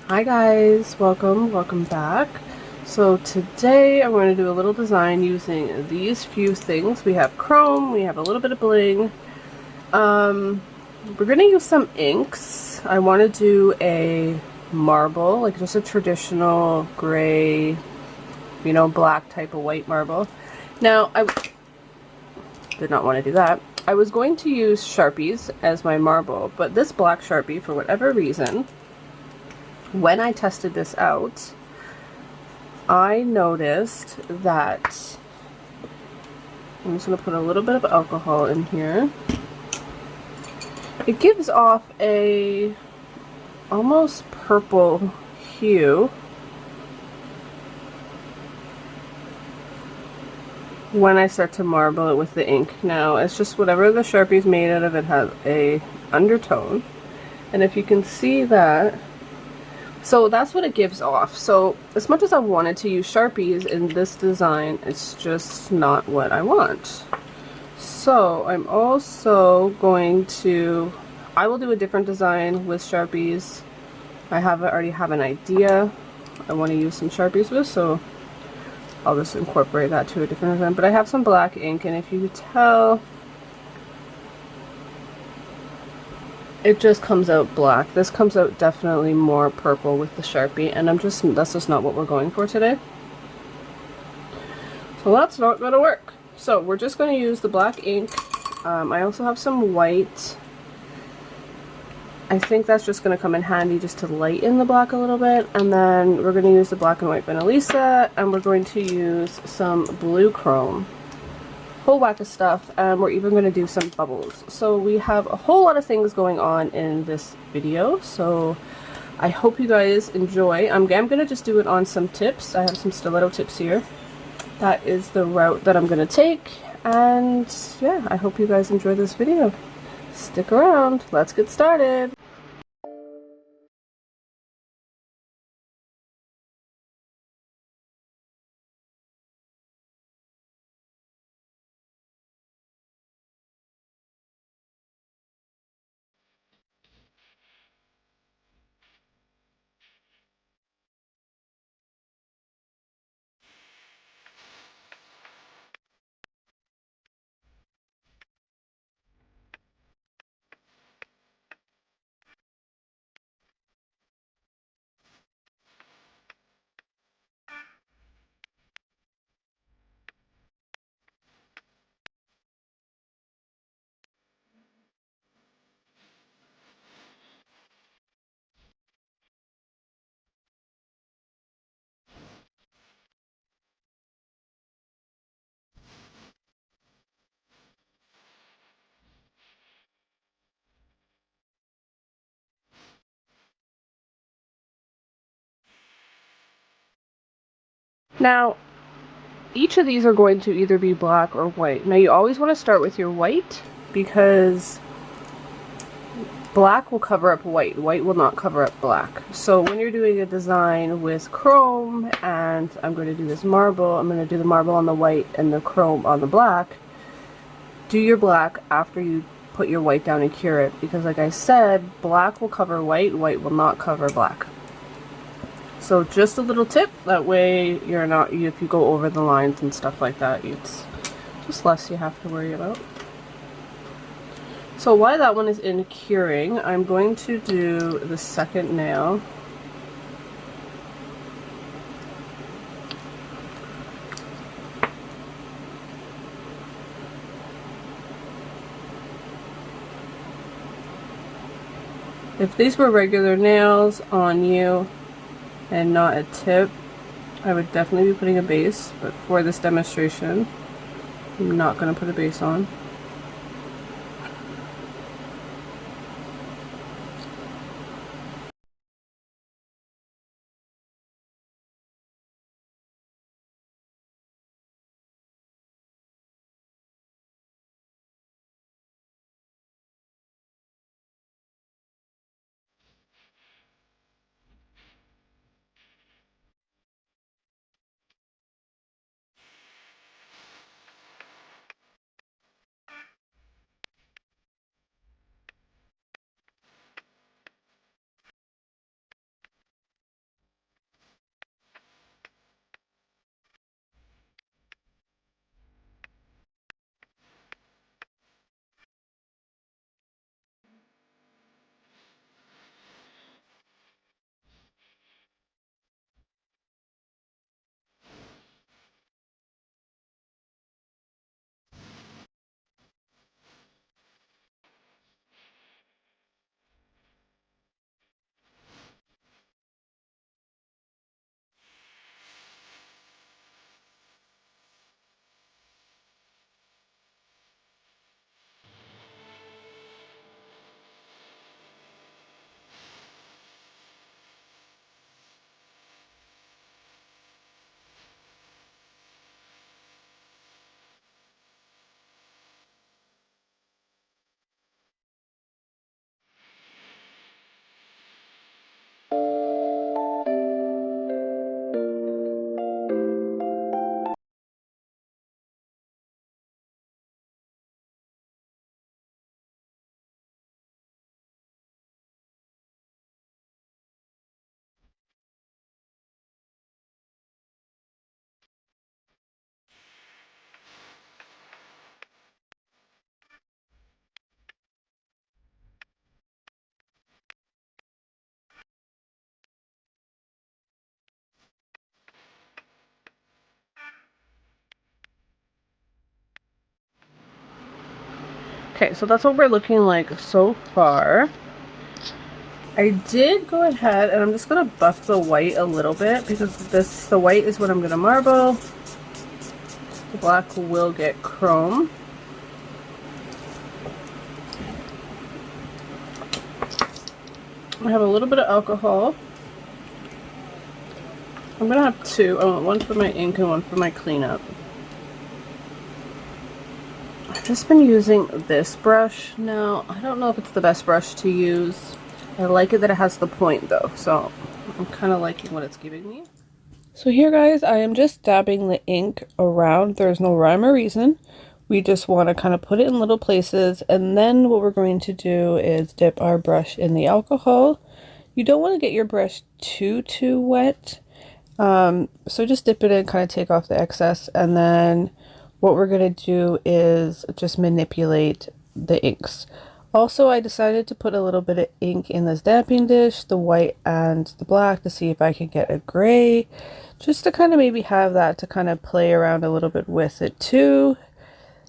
Hi guys, welcome back. So today I'm going to do a little design using these few things. We have chrome, we have a little bit of bling. We're going to use some inks. I want to do a marble, like just a traditional gray, black type of white marble. Now, I did not want to do that. I was going to use Sharpies as my marble, but this black Sharpie, for whatever reason, when I tested this out, I noticed that I'm just going to put a little bit of alcohol in here. It gives off a almost purple hue when I start to marble it with the ink. Now, it's just whatever the Sharpie's made out of, it has a undertone. And if you can see that, so that's what it gives off. So as much as I wanted to use Sharpies in this design, it's just not what I want. So I'm also going to, I will do a different design with Sharpies. I already have an idea I want to use some Sharpies with, so I'll just incorporate that to a different design. But I have some black ink, and if you could tell, it just comes out black. This comes out definitely more purple with the Sharpie, and that's just not what we're going for today. So that's not going to work. So we're just going to use the black ink. I also have some white. I think that's just going to come in handy just to lighten the black a little bit. And then we're going to use the black and white Vanillisa, and we're going to use some blue chrome. Whole whack of stuff, and we're even going to do some bubbles. So we have a whole lot of things going on in this video, so I hope you guys enjoy. I'm going to just do it on some tips. I have some stiletto tips here. That is the route that I'm going to take, and yeah, I hope you guys enjoy this video. Stick around, let's get started. Now, each of these are going to either be black or white. Now you always want to start with your white, because black will cover up white. White will not cover up black. So when you're doing a design with chrome, and I'm going to do this marble, I'm going to do the marble on the white and the chrome on the black, do your black after you put your white down and cure it, because like I said, black will cover white, white will not cover black. So just a little tip, that way you're not, if you go over the lines and stuff like that, it's just less you have to worry about. So while that one is in curing, I'm going to do the second nail. If these were regular nails on you and not a tip, I would definitely be putting a base, but for this demonstration, I'm not going to put a base on. Okay, so that's what we're looking like so far. I did go ahead and I'm just gonna buff the white a little bit because the white is what I'm gonna marble. The black will get chrome. I have a little bit of alcohol. I'm gonna have two. I want one for my ink and one for my cleanup. I've just been using this brush now. I don't know if it's the best brush to use. I like it that it has the point though, so I'm kind of liking what it's giving me. So here guys, I am just dabbing the ink around. There's no rhyme or reason. We just want to kind of put it in little places, and then what we're going to do is dip our brush in the alcohol. You don't want to get your brush too wet. So just dip it in, kind of take off the excess, and then what we're going to do is just manipulate the inks. Also, I decided to put a little bit of ink in this damping dish, the white and the black, to see if I could get a gray, just to kind of maybe have that to kind of play around a little bit with it too.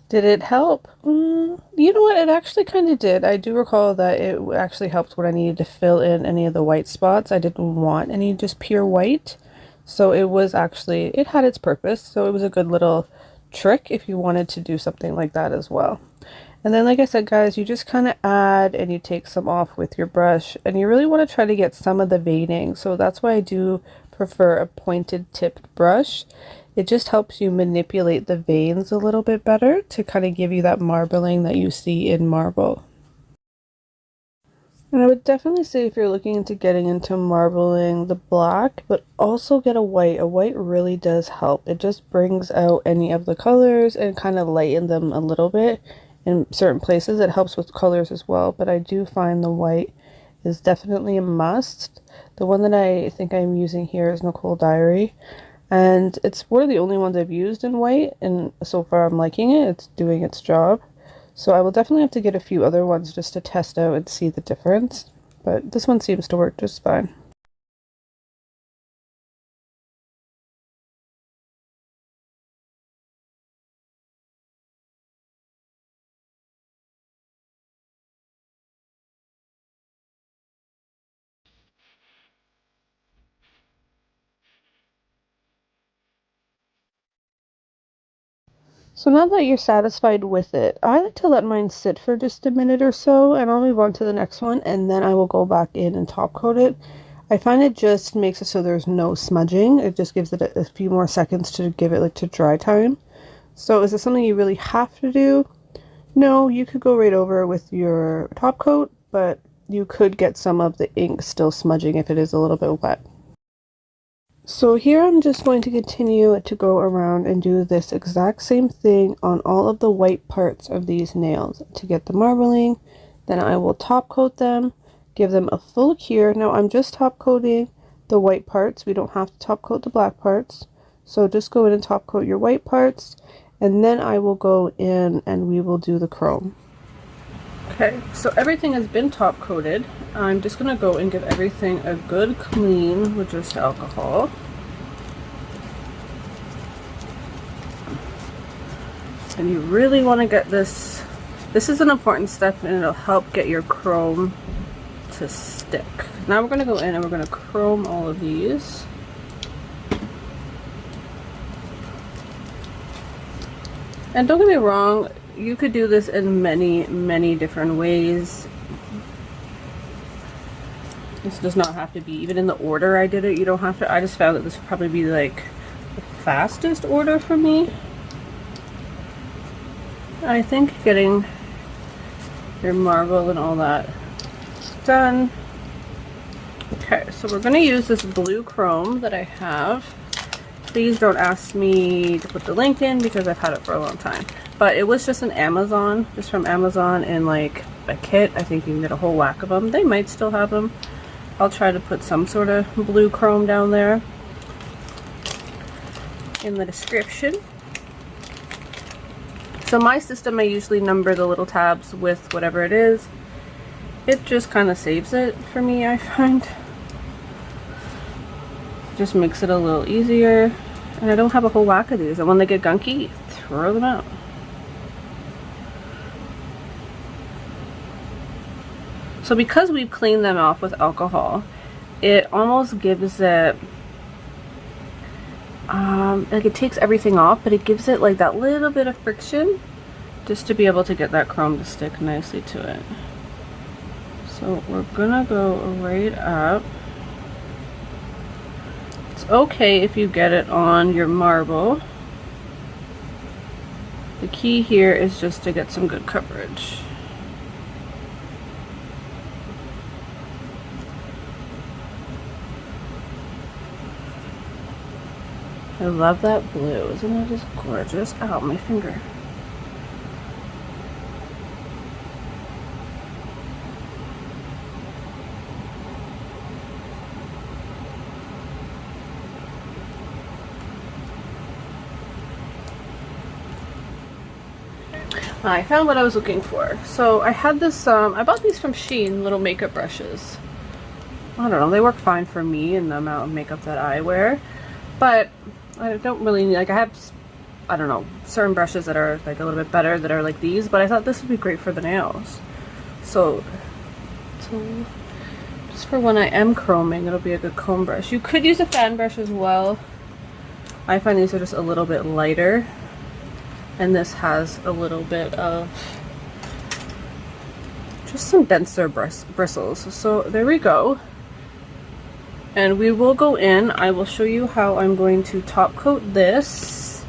Did it help? You know what, it actually kind of did. I do recall that it actually helped when I needed to fill in any of the white spots. I didn't want any just pure white, so it was actually, it had its purpose, so it was a good little trick if you wanted to do something like that as well. And then, like I said guys, you just kind of add and you take some off with your brush, and you really want to try to get some of the veining, so that's why I do prefer a pointed tipped brush. It just helps you manipulate the veins a little bit better to kind of give you that marbling that you see in marble. And I would definitely say if you're looking into getting into marbling the black, but also get a white. A white really does help. It just brings out any of the colors and kind of lighten them a little bit. In certain places it helps with colors as well, but I do find the white is definitely a must. The one that I think I'm using here is NICOLE Diary, and it's one of the only ones I've used in white, and so far I'm liking it. It's doing its job. So I will definitely have to get a few other ones just to test out and see the difference, but this one seems to work just fine. So now that you're satisfied with it, I like to let mine sit for just a minute or so, and I'll move on to the next one, and then I will go back in and top coat it. I find it just makes it so there's no smudging. It just gives it a few more seconds to give it like to dry time. So is this something you really have to do? No, you could go right over with your top coat, but you could get some of the ink still smudging if it is a little bit wet. So here I'm just going to continue to go around and do this exact same thing on all of the white parts of these nails to get the marbling. Then I will top coat them, give them a full cure. Now I'm just top coating the white parts. We don't have to top coat the black parts. So just go in and top coat your white parts, and then I will go in and we will do the chrome. Okay, so everything has been top coated. I'm just going to go and give everything a good clean with just alcohol. And you really want to get this. This is an important step, and it'll help get your chrome to stick. Now we're going to go in and we're going to chrome all of these. And don't get me wrong, you could do this in many different ways. This does not have to be even in the order I did it. You don't have to. I just found that this would probably be like the fastest order for me. I think getting your marble and all that done. Okay, so we're going to use this blue chrome that I have. Please don't ask me to put the link in because I've had it for a long time. But it was just an Amazon, just from Amazon in like a kit. I think you can get a whole whack of them. They might still have them. I'll try to put some sort of blue chrome down there in the description. So my system, I usually number the little tabs with whatever it is. It just kind of saves it for me, I find. Just makes it a little easier. And I don't have a whole whack of these. And when they get gunky, throw them out. So because we've cleaned them off with alcohol, it almost gives it, like it takes everything off, but it gives it like that little bit of friction just to be able to get that chrome to stick nicely to it. So we're gonna go right up. It's okay if you get it on your marble. The key here is just to get some good coverage. I love that blue. Isn't it just gorgeous? Ow, my finger. I found what I was looking for. So I had this, I bought these from Shein, little makeup brushes. I don't know, they work fine for me and the amount of makeup that I wear. But I don't really need, like I have, I don't know, certain brushes that are like a little bit better that are like these, but I thought this would be great for the nails. So just for when I am chroming, it'll be a good comb brush. You could use a fan brush as well. I find these are just a little bit lighter. And this has a little bit of just some denser bristles. So there we go. And we will go in. I will show you how I'm going to top coat this.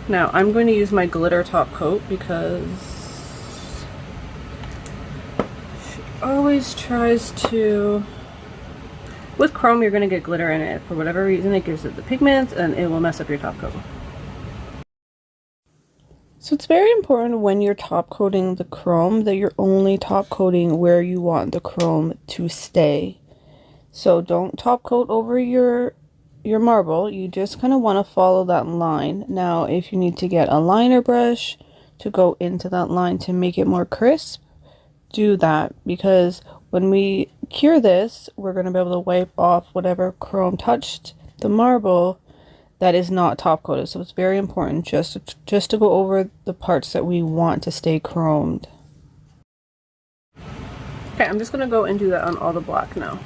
Now I'm going to use my glitter top coat because she always tries to, with chrome you're going to get glitter in it. For whatever reason it gives it the pigments and it will mess up your top coat. So it's very important when you're top coating the chrome that you're only top coating where you want the chrome to stay. So don't top coat over your marble. You just kind of want to follow that line. Now if you need to get a liner brush to go into that line to make it more crisp, do that, because when we cure this we're going to be able to wipe off whatever chrome touched the marble that is not top coated. So it's very important just to go over the parts that we want to stay chromed. Okay, I'm just going to go and do that on all the black now.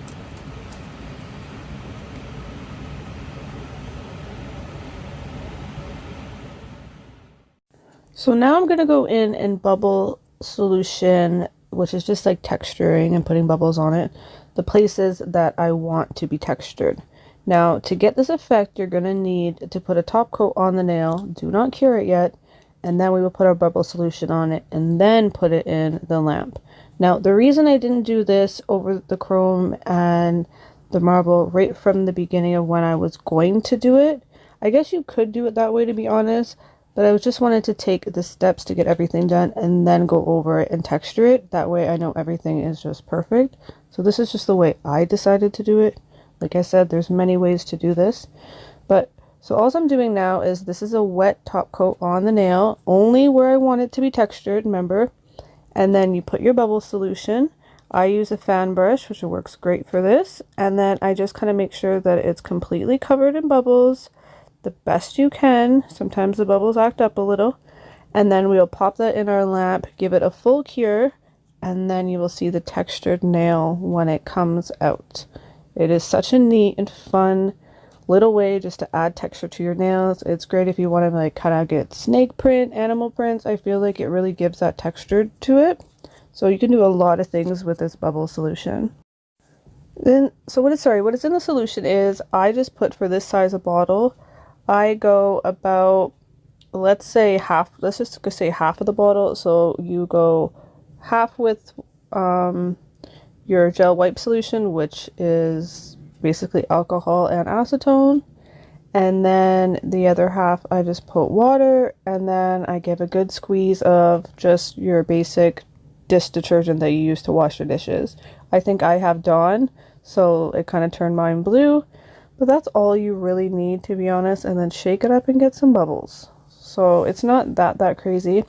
So now I'm going to go in and bubble solution, which is just like texturing and putting bubbles on it, the places that I want to be textured. Now, to get this effect, you're going to need to put a top coat on the nail. Do not cure it yet. And then we will put our bubble solution on it and then put it in the lamp. Now, the reason I didn't do this over the chrome and the marble right from the beginning of when I was going to do it, I guess you could do it that way to be honest, but I just wanted to take the steps to get everything done and then go over it and texture it. That way I know everything is just perfect. So this is just the way I decided to do it. Like I said, there's many ways to do this, but so all I'm doing now is this is a wet top coat on the nail, only where I want it to be textured, remember, and then you put your bubble solution. I use a fan brush, which works great for this, and then I just kind of make sure that it's completely covered in bubbles the best you can. Sometimes the bubbles act up a little, and then we'll pop that in our lamp, give it a full cure, and then you will see the textured nail when it comes out. It is such a neat and fun little way just to add texture to your nails. It's great if you want to like kind of get snake print, animal prints. I feel like it really gives that texture to it. So you can do a lot of things with this bubble solution. Then, so what is in the solution is, I just put for this size of bottle, I go about, let's say half, let's just say half of the bottle. So you go half with your gel wipe solution, which is basically alcohol and acetone, and then the other half I just put water, and then I give a good squeeze of just your basic dish detergent that you use to wash your dishes. I think I have Dawn, so it kind of turned mine blue, but that's all you really need, to be honest, and then shake it up and get some bubbles. So it's not that crazy.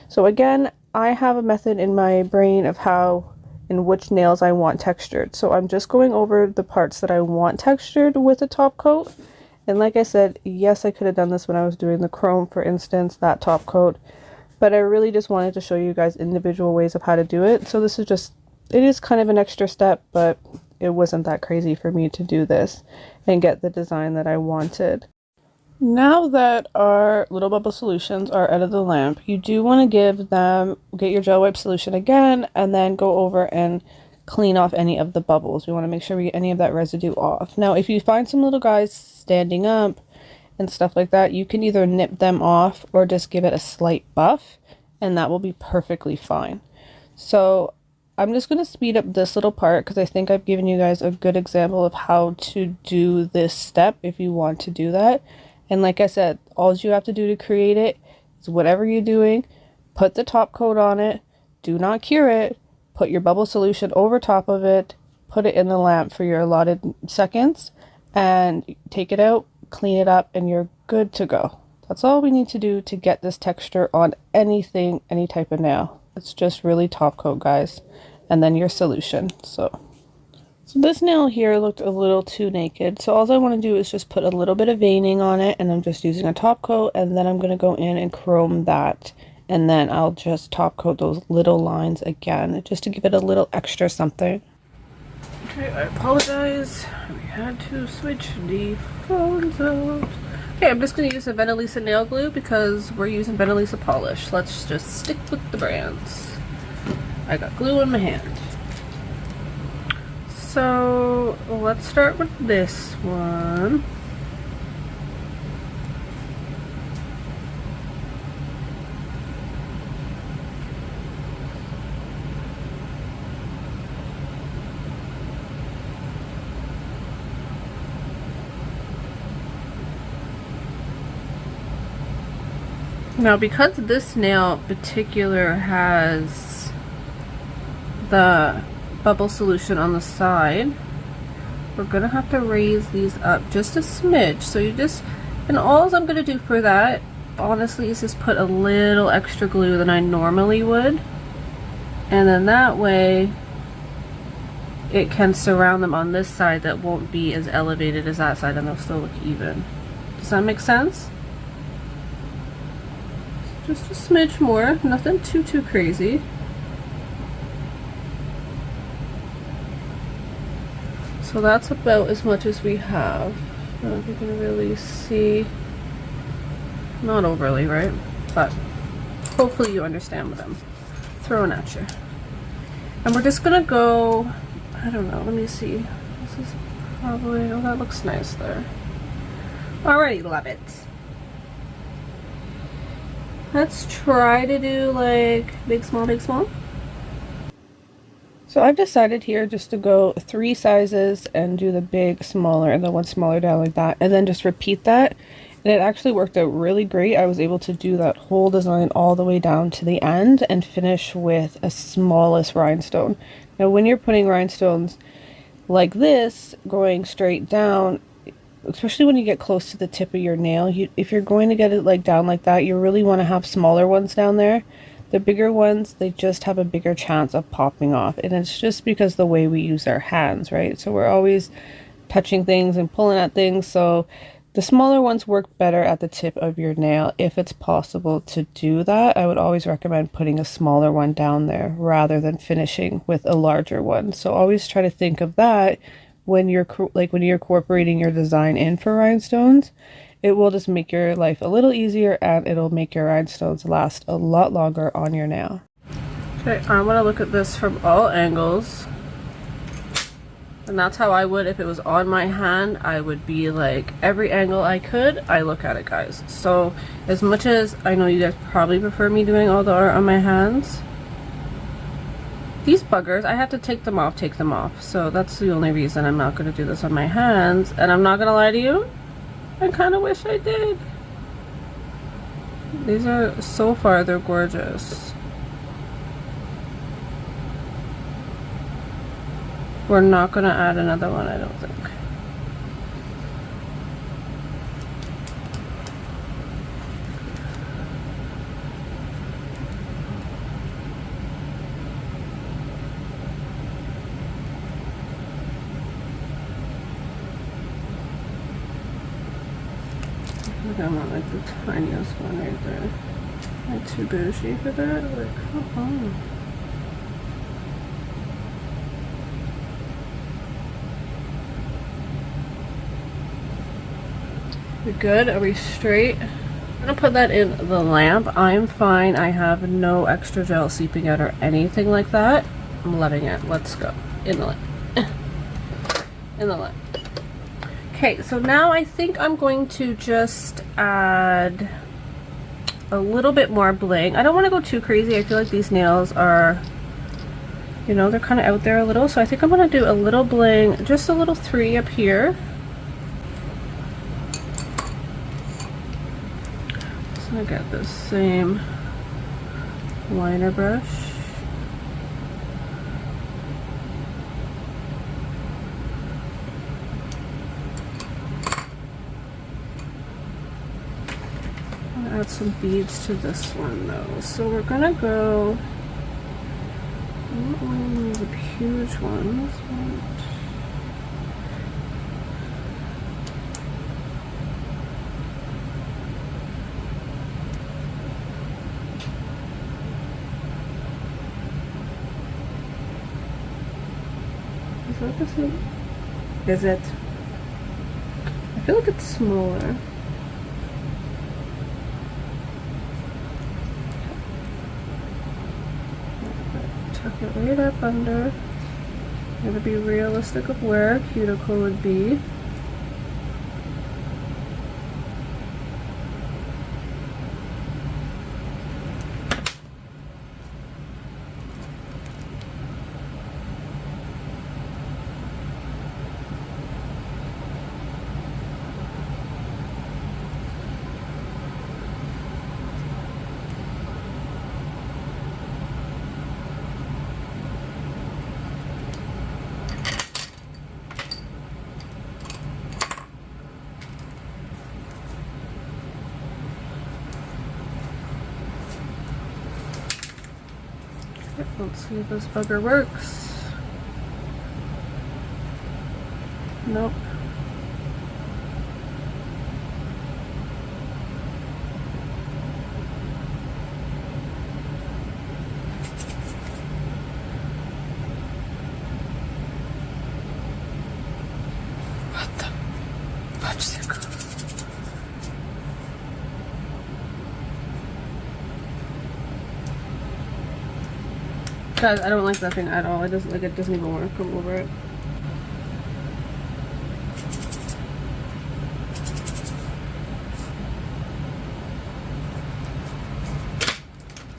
So again, I have a method in my brain of how and which nails I want textured. So I'm just going over the parts that I want textured with a top coat. And like I said, yes, I could have done this when I was doing the chrome, for instance, that top coat, but I really just wanted to show you guys individual ways of how to do it. So this is just it is kind of an extra step, but it wasn't that crazy for me to do this and get the design that I wanted. Now that our little bubble solutions are out of the lamp, you do want to get your gel wipe solution again, and then go over and clean off any of the bubbles. We want to make sure we get any of that residue off. Now, if you find some little guys standing up and stuff like that, you can either nip them off or just give it a slight buff, and that will be perfectly fine. So I'm just going to speed up this little part because I think I've given you guys a good example of how to do this step if you want to do that. And like I said, all you have to do to create it is whatever you're doing, put the top coat on it, do not cure it, put your bubble solution over top of it, put it in the lamp for your allotted seconds, and take it out, clean it up, and you're good to go. That's all we need to do to get this texture on anything, any type of nail. It's just really top coat, guys, and then your solution. So this nail here looked a little too naked, so all I want to do is just put a little bit of veining on it, and I'm just using a top coat, and then I'm going to go in and chrome that, and then I'll just top coat those little lines again just to give it a little extra something. Okay, I apologize, we had to switch the phones out. Okay, I'm just going to use a Venalisa nail glue because we're using Venalisa polish. Let's just stick with the brands. I got glue in my hand. So let's start with this one. Now, because this nail particular has the bubble solution on the side, we're gonna have to raise these up just a smidge. So you just, and all I'm gonna do for that honestly is just put a little extra glue than I normally would, and then that way it can surround them on this side that won't be as elevated as that side, and they'll still look even. Does that make sense? Just a smidge more, nothing too crazy. So that's about as much as we have. I don't know if you can really see. Not overly, right? But hopefully you understand what I'm throwing at you. And we're just gonna go, I don't know, let me see. This is probably, oh, that looks nice there. Alrighty, love it. Let's try to do like big, small, big, small. So I've decided here just to go 3 sizes and do the big, smaller, and then one smaller down like that, and then just repeat that. And it actually worked out really great. I was able to do that whole design all the way down to the end and finish with a smallest rhinestone. Now when you're putting rhinestones like this, going straight down, especially when you get close to the tip of your nail, if you're going to get it like down like that, you really want to have smaller ones down there. The bigger ones, they just have a bigger chance of popping off, and it's just because the way we use our hands, right? So we're always touching things and pulling at things, so the smaller ones work better at the tip of your nail. If it's possible to do that, I would always recommend putting a smaller one down there rather than finishing with a larger one. So always try to think of that when you're incorporating your design in for rhinestones. It will just make your life a little easier, and it'll make your rhinestones last a lot longer on your nail. Okay, I'm gonna look at this from all angles, and that's how I would if it was on my hand. I would be like, every angle I could, I look at it, guys. So as much as I know you guys probably prefer me doing all the art on my hands, these buggers, I have to take them off. So that's the only reason I'm not going to do this on my hands. And I'm not going to lie to you, I kind of wish I did. These are, so far, they're gorgeous. We're not going to add another one, I don't think. I want like the tiniest one right there. Am I too bougie for that? Like, come on. We good? Are we straight? I'm gonna put that in the lamp. I'm fine. I have no extra gel seeping out or anything like that. I'm loving it. Let's go. In the lamp. In the lamp. Okay, so now I think I'm going to just add a little bit more bling. I don't want to go too crazy. I feel like these nails are, you know, they're kind of out there a little. So I think I'm going to do a little bling, just a little 3 up here. Just going to get this same liner brush. Add some beads to this one though. So we're gonna go, I don't want the huge ones, is that the same? Is it? I feel like it's smaller. Tuck it right up under. I'm gonna be realistic of where a cuticle would be. Let's see if this bugger works. Nope. What the fudgesicle? Guys, I don't like that thing at all. It doesn't even want to come over it.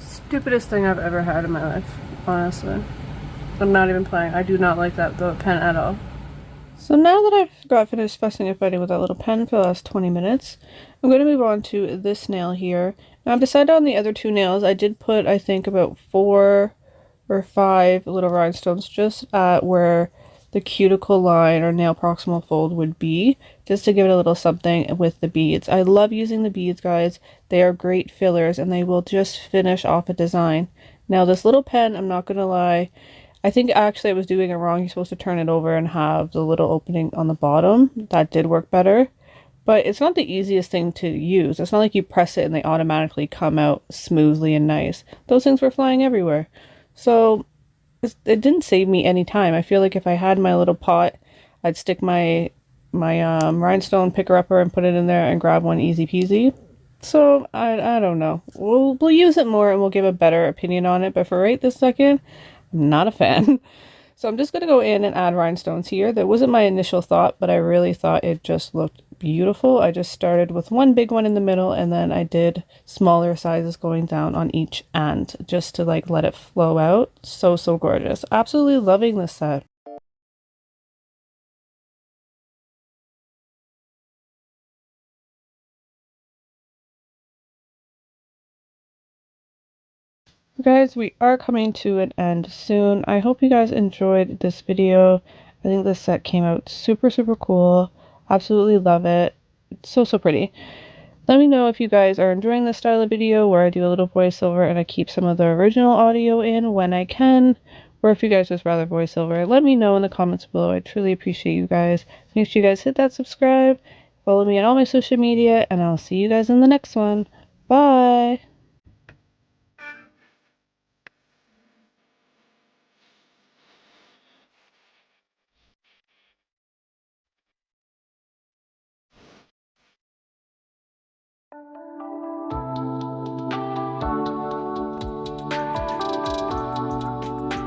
Stupidest thing I've ever had in my life, honestly. I'm not even playing. I do not like the pen at all. So now that I've got finished fussing and fighting with that little pen for the last 20 minutes, I'm going to move on to this nail here. Now I've decided on the other 2 nails. I did put, I think, about 4 or 5 little rhinestones just at where the cuticle line or nail proximal fold would be, just to give it a little something with the beads. I love using the beads, guys. They are great fillers and they will just finish off a design. Now this little pen, I'm not gonna lie, I think actually I was doing it wrong. You're supposed to turn it over and have the little opening on the bottom. That did work better, but it's not the easiest thing to use. It's not like you press it and they automatically come out smoothly and nice. Those things were flying everywhere. So it didn't save me any time. I feel like if I had my little pot, I'd stick my rhinestone picker-upper and put it in there and grab one easy peasy. So I don't know. We'll use it more and we'll give a better opinion on it. But for right this second, I'm not a fan. So I'm just going to go in and add rhinestones here. That wasn't my initial thought, but I really thought it just looked beautiful. I just started with one big one in the middle and then I did smaller sizes going down on each end just to like let it flow out. So gorgeous. Absolutely loving this set. Guys, we are coming to an end soon. I hope you guys enjoyed this video. I think this set came out super cool. Absolutely love it. It's so pretty. Let me know if you guys are enjoying this style of video where I do a little voiceover and I keep some of the original audio in when I can, or if you guys just rather voiceover. Let me know in the comments below. I truly appreciate you guys. Make sure you guys hit that subscribe, follow me on all my social media, and I'll see you guys in the next one. Bye!